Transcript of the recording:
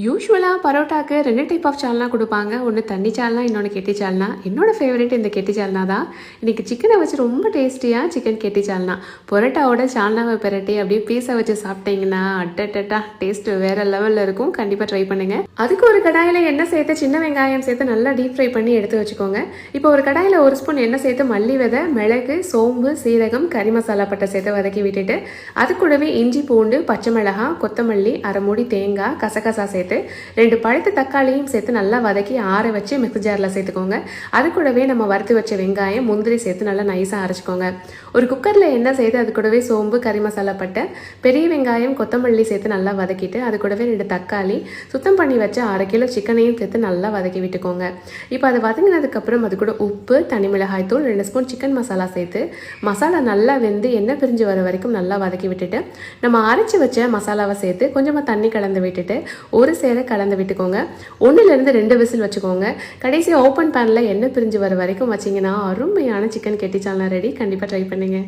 யூசுவலாக பரோட்டாக்கு 2 type of சால்னா கொடுப்பாங்க. ஒன்று தண்ணி சால்னா, இன்னொன்று கெட்டி சால்னா. என்னோட ஃபேவரட் இந்த கெட்டி சால்னா தான். இன்றைக்கி சிக்கனை வச்சு ரொம்ப டேஸ்டியாக சிக்கன் கெட்டி சால்னா. பரோட்டாவோட சால்னாவை பெரட்டி அப்படியே பீஸை வச்சு சாப்பிட்டீங்கன்னா அட்டட்டா டேஸ்ட்டு வேறு லெவலில் இருக்கும். கண்டிப்பாக ட்ரை பண்ணுங்கள். அதுக்கு ஒரு கடாயில் எண்ணெய் சேர்த்து சின்ன வெங்காயம் சேர்த்து நல்லா டீப் ஃப்ரை பண்ணி எடுத்து வச்சுக்கோங்க. இப்போ ஒரு கடாயில் 1 ஸ்பூன் எண்ணெய் சேர்த்து மல்லி விதை, மிளகு, சோம்பு, சீரகம், கறி மசாலா பட்டை சேர்த்து வதக்கி விட்டுட்டு அது கூடவே இஞ்சி, பூண்டு, பச்சை மிளகாய், கொத்தமல்லி, அரை மூடி தேங்காய், கசகசா சேர்த்து 2 பழுத்த தக்காளியும் சேர்த்து நல்லா வதக்கி ஆற வச்சு மிக்ஸி ஜாரில் சேர்த்துக்கோங்க. அது கூடவே நம்ம வறுத்து வச்ச வெங்காயம், முந்திரி சேர்த்து நல்லா நைஸாக அரைச்சிக்கோங்க. ஒரு குக்கரில் எண்ணெய் சேர்த்து அது கூடவே சோம்பு, கறி மசாலா பட்டை, பெரிய வெங்காயம், கொத்தமல்லி சேர்த்து நல்லா வதக்கிட்டு அது கூடவே 2 தக்காளி, சுத்தம் பண்ணி வச்ச 1/2 கிலோ சிக்கனையும் சேர்த்து நல்லா வதக்கி விட்டுக்கோங்க. இப்போ அது வதங்கினதுக்கப்புறம் அது கூட உப்பு, தனி மிளகாய் தூள், 2 ஸ்பூன் சிக்கன் மசாலா சேர்த்து மசாலா நல்லா வெந்து எண்ணெய் பிரிஞ்சு வர வரைக்கும் நல்லா வதக்கி விட்டுட்டு நம்ம அரைச்சி வச்ச மசாலாவை சேர்த்து கொஞ்சமாக தண்ணி கலந்து விட்டுட்டு ஒரு சேர கலந்து விட்டுக்கோங்க. 1லேருந்து 2 விசில் வச்சுக்கோங்க. கடைசி ஓப்பன் பேனில் எண்ணெய் பிரிஞ்சு வர வரைக்கும் வச்சிங்கன்னா அருமையான சிக்கன் கெட்டி சால்னா ரெடி. கண்டிப்பாக ட்ரை பண்ணுங்க.